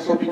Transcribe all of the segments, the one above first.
SOP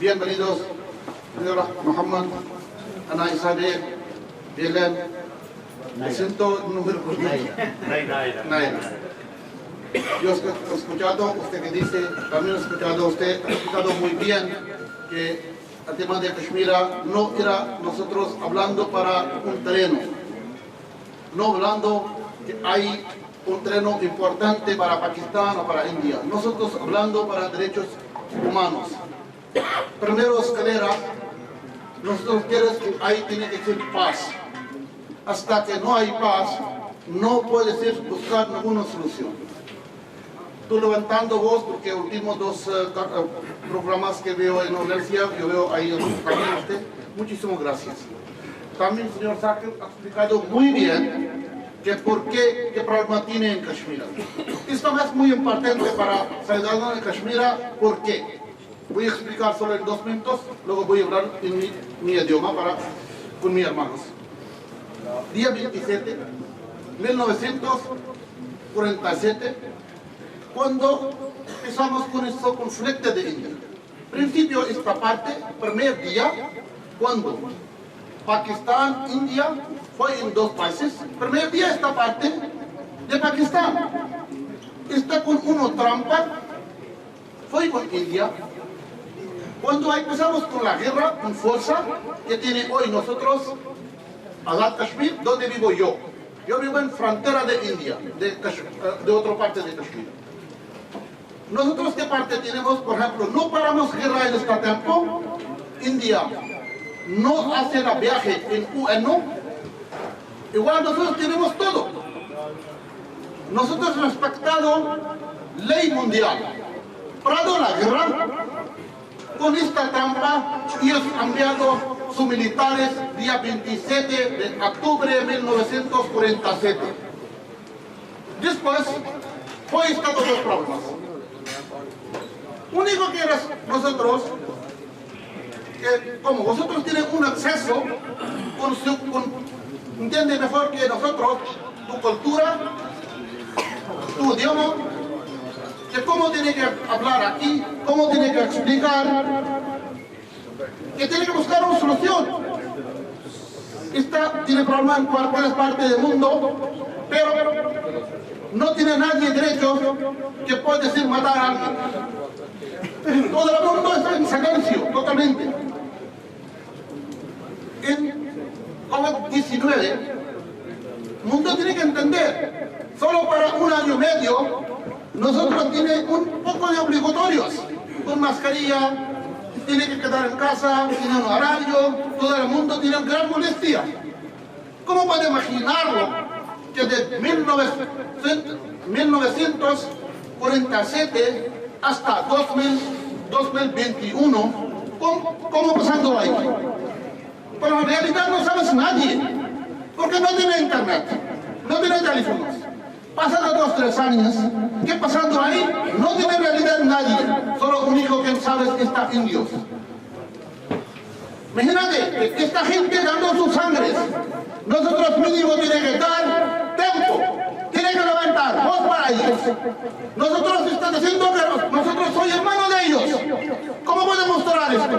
Bienvenidos, señora Mohammed, Ana Isabel, Belén. Me siento número por Naila. Yo he escuchado usted que dice, también he escuchado usted, ha explicado muy bien que el tema de Kashmir no era nosotros hablando para un terreno, no hablando que hay un terreno importante para Pakistán o para India, nosotros hablando para derechos humanos. Primero escalera, nosotros queremos que ahí tiene que ser paz. Hasta que no hay paz, no puede ser buscar ninguna solución. Tú levantando voz, porque últimos dos programas que veo en la universidad, yo veo ahí también usted, muchísimas gracias. También el señor Zakir ha explicado muy bien que por qué problema tiene en Kashmir. Esto es muy importante para ciudadanos de Kashmir, ¿por qué? Voy a explicar solo en 2 minutos, luego voy a hablar en mi idioma con mis hermanos. Día 27, 1947, cuando empezamos con este conflicto de India. Principio esta parte, primer día, cuando Pakistán, India, fue en 2 países. Primer día esta parte de Pakistán. Está con uno trampa, fue con India. Cuando empezamos con la guerra, con fuerza, que tiene hoy nosotros, Azad Kashmir, donde vivo yo. Yo vivo en frontera de India, de otra parte de Kashmir. Nosotros, ¿qué parte tenemos? Por ejemplo, no paramos guerra en este tiempo. India no hace el viaje en UN. Igual nosotros tenemos todo. Nosotros hemos respetado ley mundial. Parado la guerra, con esta trampa, ellos han enviado sus militares día 27 de octubre de 1947. Después, fue estado los problemas. Único que era nosotros, que como vosotros tienen un acceso, entiende mejor que nosotros, tu cultura, tu idioma, que cómo tiene que hablar aquí, cómo tiene que explicar, que tiene que buscar una solución. Esta tiene problemas en cualquier parte del mundo, pero no tiene nadie derecho que puede decir matar a alguien. Todo el mundo está en silencio, totalmente. En COVID-19, el mundo tiene que entender, solo para 1 año y medio, nosotros tenemos un poco de obligatorios, con mascarilla, tiene que quedar en casa, tiene un horario, todo el mundo tiene gran molestia. ¿Cómo puede imaginarlo que de 1947 hasta 2021, ¿cómo pasando ahí? Pero en realidad no sabes nadie, porque no tiene internet, no tiene teléfonos. Pasan 2 o 3 años, ¿qué pasando ahí? No tiene en realidad nadie, solo lo único que sabes es está indios. Imagínate, esta gente dando sus sangres, nosotros mínimo tiene que dar tiempo, tiene que levantar voz para ellos. Nosotros están diciendo que nosotros somos hermanos de ellos. ¿Cómo podemos mostrar esto?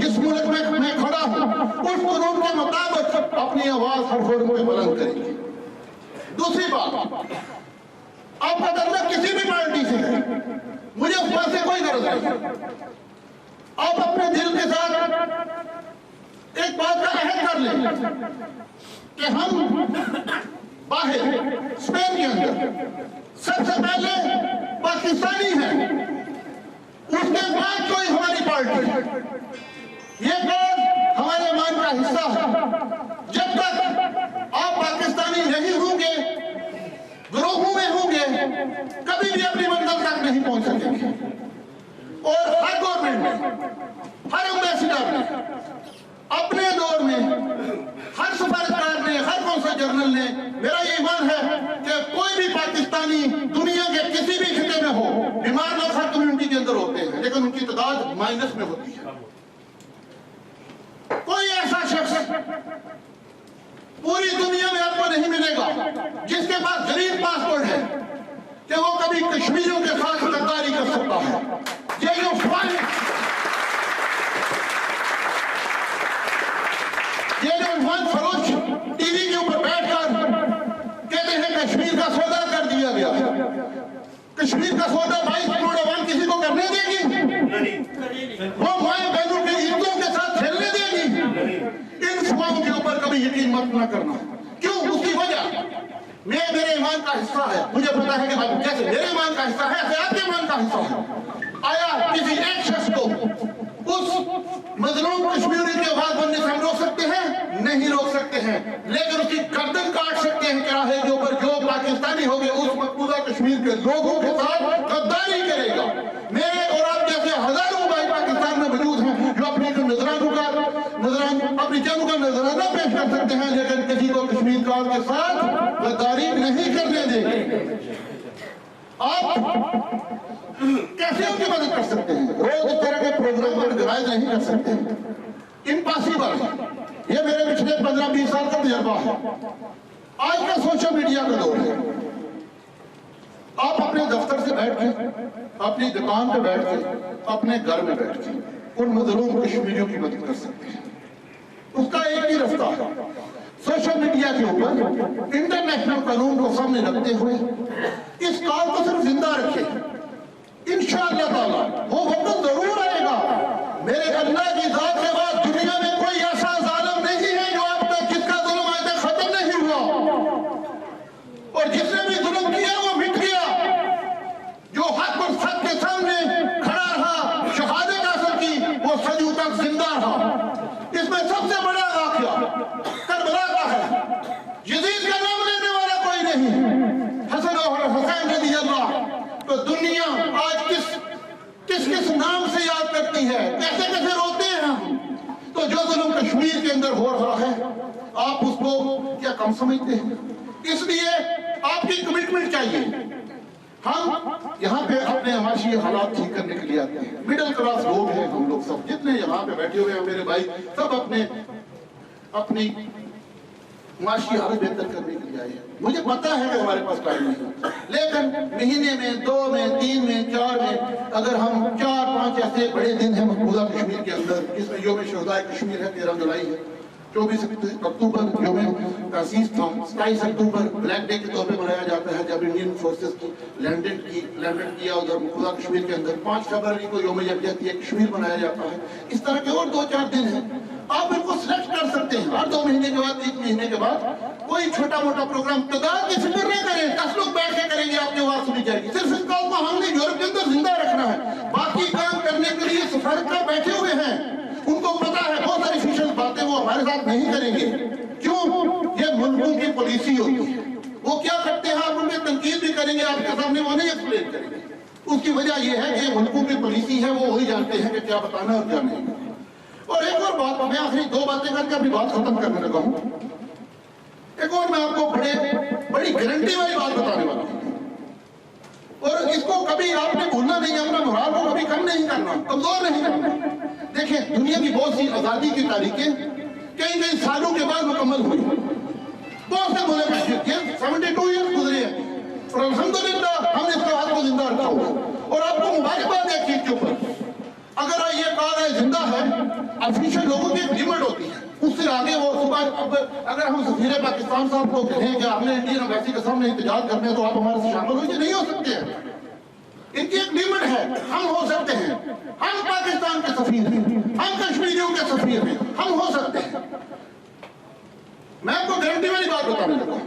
جس ملک میں میں کھڑا ہوں اس قانون کے مطابق اپنی آواز ہر فورم پہ بلند کریں گے۔ دوسری بات، آپ کا تعلق کسی بھی پارٹی سے ہے، مجھے اس بات سے کوئی غرض نہیں، آپ اپنے دل کے ساتھ ایک بات کا عہد کر لیں کہ ہم باہر اسپین کے اندر سب سے پہلے پاکستانی ہیں، اس کے بعد کوئی ہماری پارٹی ہے، یہ کون ہمارے ایمان کا حصہ ہے۔ جب تک آپ پاکستانی نہیں ہوں گے، گروہوں میں ہوں گے، کبھی بھی اپنی منزل تک نہیں پہنچ سکیں گے۔ اور ہر گورنمنٹ نے، ہر ایمبیسڈر نے، اپنے دور میں ہر سفارتکار نے، ہر قونصل جنرل نے، میرا یہ ایمان ہے کہ کوئی بھی پاکستانی دنیا کے کسی بھی خطے میں ہو، بیمار لوگ ہر کمیونٹی کے اندر ہوتے ہیں لیکن ان کی تعداد مائنس میں ہوتی ہے۔ کوئی ایسا شخص پوری دنیا میں آپ کو نہیں ملے گا جس کے پاس غریب پاسپورٹ ہے کہ وہ کبھی کشمیریوں کے ساتھ غداری کر سکتا ہے۔ یہ جو عثمان فروش ٹی وی کے اوپر بیٹھ کر کہتے ہیں کشمیر کا سودا کر دیا گیا، کشمیر کا سودا 22 کروڑ عوام کسی کو کرنے دے گی؟ وہ مائیں بہنوں کے عیدوں کے ساتھ کھیلنے دے گی؟ ان سوالوں کے اوپر کبھی یقین مت نہ کرنا۔ کیوں؟ اس کی وجہ میرے ایمان کا حصہ ہے، مجھے پتا ہے کہ جیسے میرے ایمان کا حصہ ہے ایسے آپ کے ایمان کا حصہ ہے۔ آیا کسی ایک شخص کو اس مظلوم کشمیری کی آواز بننے سے ہم روک سکتے ہیں؟ نہیں روک سکتے ہیں، لیکن اس کی گردن کاٹ سکتے ہیں کہ راہے کے اوپر جو پاکستانی ہوگے اس مقبوضہ کشمیر کے لوگوں کے ساتھ غداری کرے گا۔ میرے اور آپ جیسے ہزاروں بھائی پاکستان میں موجود ہیں جو اپنی جنگوں کا نذرانہ پیش کر سکتے ہیں لیکن کسی کو کشمیر کا کے ساتھ غداری نہیں کرنے دیں گے۔ آپ کیسے ان کی مدد کر سکتے ہیں؟ روز اس طرح کے پروگرام آرگنائز نہیں کر سکتے، امپاسبل ہے۔ یہ میرے پچھلے 15-20 سال کا تجربہ ہے۔ آج کا سوشل میڈیا کا دور ہے، آپ اپنے دفتر سے بیٹھ کے، اپنی دکان پہ بیٹھ کے، اپنے گھر میں بیٹھ کے ان مظلوم کشمیریوں کی مدد کر سکتے ہیں۔ اس کا ایک ہی رستہ ہے، سوشل میڈیا کے اوپر انٹرنیشنل قانون کو سامنے رکھتے ہوئے اس کام کو صرف زندہ رکھے۔ انشاءاللہ تعالیٰ وہ وقت ضرور آئے گا، میرے اللہ کی ذات کے بعد دنیا میں کوئی ایسا ظالم نہیں ہے جو آپ تک جس کا ظلم آج تک ختم نہیں ہوا، اور جس نے بھی ظلم کیا وہ مٹ گیا۔ جو حق اور سچ کے سامنے کھڑا رہا، شہادت حاصل کی، وہ صدیوں تک زندہ رہا۔ اس میں سب سے بڑا واقعہ کربلا کا ہے، یزید کا نام لینے والا کوئی نہیں، حسن اور حسین رضی اللہ۔ تو دنیا آج کس نام سے یاد کرتی ہے، کیسے کیسے روتے ہیں ہم؟ تو جو ظلم کشمیر کے اندر ہو رہا ہے آپ اس کو کیا کم سمجھتے ہیں؟ اس لیے آپ کی کمٹمنٹ چاہیے۔ ہم یہاں پہ اپنے معاشی حالات ٹھیک کرنے کے لیے آتے ہیں، مڈل کلاس لوگ ہیں ہم لوگ سب، جتنے یہاں پہ بیٹھے ہوئے ہیں میرے بھائی، سب اپنی معاشی حالت بہتر کرنے کے لیے آئے ہیں۔ مجھے پتا ہے کہ ہمارے پاس ٹائم نہیں، لیکن مہینے میں 2 میں 3 میں 4 میں اگر ہم 4-5 ایسے بڑے دن ہیں مقبوضہ کشمیر کے اندر، جس میں یوم شہدائے کشمیر ہے 13 جولائی ہے، 24 اکتوبر یوم تاسیس تھا، 27 اکتوبر بلیک ڈے کے طور پہ منایا جاتا ہے جب انڈین فورسز کی لینڈنگ کیا ادھر مقبوضہ کشمیر کے اندر، 5 فروری کو یوم یکجہتی کشمیر منایا جاتا ہے۔ اس طرح کے اور 2-4 دن ہیں، آپ ان کو سلیکٹ کر سکتے ہیں۔ ہر 2 مہینے کے بعد 1 مہینے کے بعد کوئی چھوٹا موٹا پروگرام، تعداد کی فکر نہ کریں، 10 لوگ بیٹھ کے کریں گے آپ کی آواز سنی جائے گی۔ صرف اس کام کو ہم نے یورپ کے اندر زندہ رکھنا ہے، باقی کام کرنے کے لیے سفارتکار بیٹھے ہوئے ہیں، ان کو پتا ہے بہت ساری فیشل باتیں وہ ہمارے ساتھ نہیں کریں گے۔ کیوں؟ یہ ملکوں کی پالیسی ہوتی ہے، وہ کیا کرتے ہیں آپ ان میں تنقید بھی کریں گے، آپ کے سامنے وہ نہیں ایکسپلین کریں گے۔ اس کی وجہ یہ ہے کہ ملکوں کی پالیسی ہے، وہ وہی جانتے ہیں کہ کیا بتانا اور کیا نہیں۔ اور ایک اور بات، میں آخری 2 باتیں کر کے اپنی بات ختم کرنے لگا ہوں۔ ایک اور میں آپ کو بڑی گارنٹی والی بات بتانے والا ہوں، اور اس کو کبھی آپ نے بھولنا نہیں، اپنا مورال کو کبھی کم نہیں کرنا، کمزور نہیں کرنا۔ دیکھیں دنیا کی بہت سی آزادی کی تاریخیں کئی سالوں کے بعد مکمل ہوئی، بہت سے ملک میں 72 ایئرز گزرے ہیں، اور الحمدللہ ہم نے اس کے ہاتھ کو زندہ رکھا ہوا۔ اور آپ کو مبارکباد ہے اس چیز کے اوپر اگر یہ کہا ہے زندہ ہے، آفیشل لوگوں کی ایک لمٹ ہوتی ہے، اس سے آگے وہ صبح اگر ہم سفیر پاکستان صاحب کو کہیں کہ ہم نے انڈین ایمبیسی کے سامنے احتجاج کرنے تو آپ ہمارے سے شامل ہوئیے، نہیں ہو سکتے ہیں، ان کی ایک لمٹ ہے، ہم ہو سکتے ہیں، ہم پاکستان کے سفیر ہیں، ہم کشمیریوں کے سفیر ہیں، ہم ہو سکتے ہیں۔ میں آپ کو گارنٹی والی بات بتانے لگا،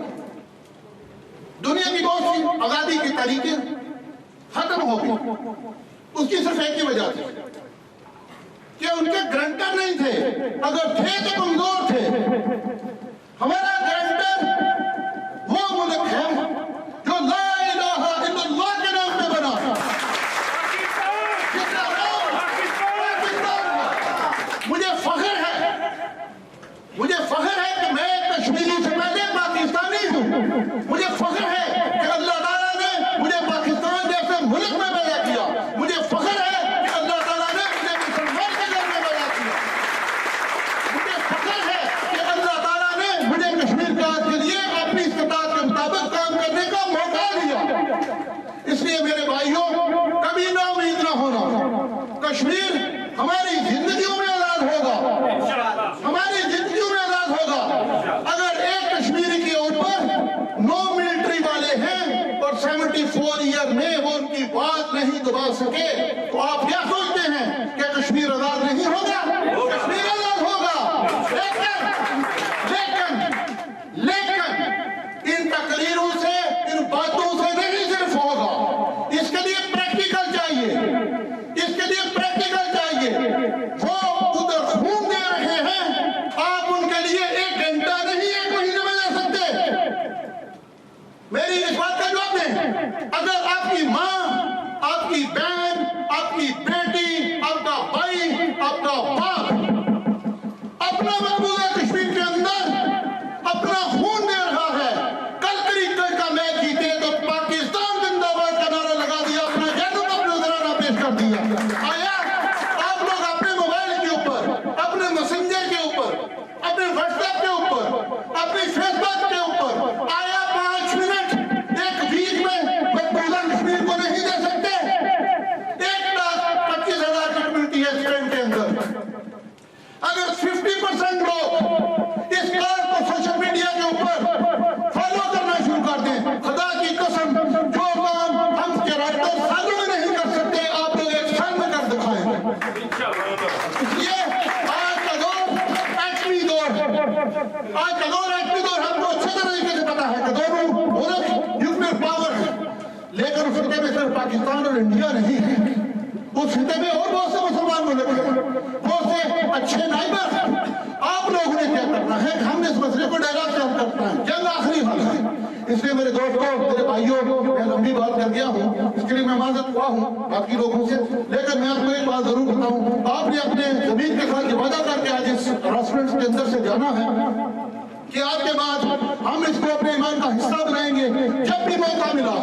دنیا کی بہت سی آزادی کی تاریخیں ختم ہو گئی، اس کی صرف ایک ہی وجہ تھی کہ ان کے گرانٹر نہیں تھے، اگر تھے تو کمزور تھے۔ ہمارا گرانٹر وہ ملک ہے جو لا الہ الا اللہ کے نام پہ بنا، مجھے فخر ہے کہ میں کشمیری سے پہلے پاکستانی ہوں، مجھے فخر ہے کہ اللہ تعالیٰ نے مجھے پاکستان جیسے ملک میں پیدا کیا، مجھے فخر ہے کہ اللہ تعالیٰ نے مجھے مسلمان کے گھر میں پیدا کیا، مجھے فخر ہے کہ اللہ تعالیٰ نے مجھے کشمیر کاج کے لیے اپنی استطاعت کے مطابق کام کرنے کا موقع دیا۔ اس لیے میرے بھائیوں، کبھی نا امید نہ ہونا، کشمیر ہماری زندگیوں میں آزاد ہوگا، ہماری زندگیوں میں آزاد ہوگا۔ اگر ایک کشمیری کے اوپر 9 ملٹری والے ہیں اور 74 ایئر میں وہ ان کی بات نہیں دبا سکے تو آپ کیا سوچتے ہیں کہ کشمیر آزاد نہیں ہوگا؟ کشمیر آزاد ہوگا، لیکن ان تقریروں سے، ان باتوں سے نہیں صرف ہوگا، اس کے لیے پریکٹیکل چاہیے، اس کے لیے پریکٹیکل چاہیے۔ وہ ادھر خون دے رہے ہیں، آپ ان کے لیے 1 گھنٹہ نہیں 1 مہینے میں دے سکتے۔ میری اس بات کا جواب دیں، اگر آپ کی ماں، آپ کی بہن، آپ کی بیٹی، آپ کا بھائی، آپ کا باپ اپنا مقبوضہ کشمیر کے اندر اپنا خون دے رہا ہے، کل کرکٹ کا میچ جیتے تو پاکستان زندہ باد کا نعرہ لگا دیا، اپنا جنم اپنا نذرانہ پیش کر دیا، آیا آپ لوگ اپنے موبائل کے اوپر، اپنے میسنجر کے اوپر، اپنے واٹس ایپ کے اوپر، اپنی فیس بک کے اوپر آیا 5 منٹ ایک ویک میں مقبوضہ کشمیر کو نہیں دے سکتے؟ 1,25,000 کی کمیونٹی ہے اسٹینڈ کے اندر، اگر 50% لوگ اس کار کو سوشل میڈیا کے اوپر فالو کرنا شروع کر دیں، خدا کی قسم جو کام ہم کے رائٹر سالوں میں نہیں کر سکتے، آپ لوگ 1 سال میں کر دکھائیں گے۔ اس لیے آج کا دور ایٹمی دور ہے، آج کا دور ایٹمی دور ہم کو اچھے طریقے سے پتا ہے کہ دونوں ملک نیوکلیئر پاور ہے، لیکن اس خطے میں صرف پاکستان اور انڈیا نہیں ہے، اس خطے میں اور بہت سے مسلمان ملک ہیں، بہت سے اچھے نائبر ہیں۔ آپ لوگوں نے کیا کرنا ہے کہ ہم نے اس مسئلے کو ڈائیلاگ سے حل کرنا ہے، جنگ آخری حل ہے۔ اس لیے میرے دوستوں، میرے بھائیوں، میں لمبی بات کر گیا ہوں، اس کے لیے میں معذرت خواہ ہوں باقی لوگوں سے، لیکن میں آپ کو ایک بات ضرور بتاؤں، آپ نے اپنے زمین کے ساتھ یہ وعدہ کر کے آج اس ہراسمنٹ کے اندر سے جانا ہے کہ آج کے بعد ہم اس کو اپنے ایمان کا حصہ بنائیں گے۔ جب بھی موقع ملا،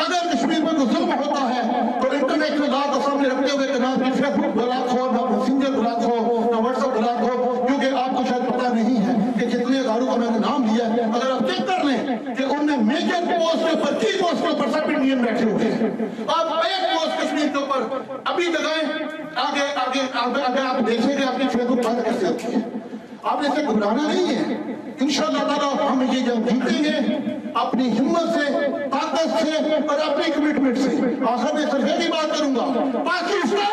اگر کشمیر میں کوئی ظلم ہوتا ہے تو انٹرنیشنل لا کو سامنے رکھتے ہوئے کہ نہ فیس بک بلاک ہو، نہ میسنجر بلاک ہو، نہ واٹس ایپ بلاک ہو، کیونکہ آپ کو شاید پتہ نہیں ہے کہ جتنے اداروں کا میں نے نام لیا ہے، اگر آپ چیک کر لیں کہ ان میں میجر پوسٹ کے اوپر، کی پوسٹ کے اوپر سب انڈین بیٹھے ہوئے ہیں۔ آپ ایک پوسٹ کشمیر کے اوپر ابھی لگائیں، آگے آپ دیکھیں گے اپنی فیس بک بند کیسے ہوتی ہے۔ آپ نے اسے گھبرانا نہیں ہے، انشاءاللہ تعالیٰ ہم یہ جنگ جیتیں گے اپنی ہمت سے، طاقت سے اور اپنی کمٹمنٹ سے۔ آخر میں صرف ایک ہی بات کروں گا، پاکستان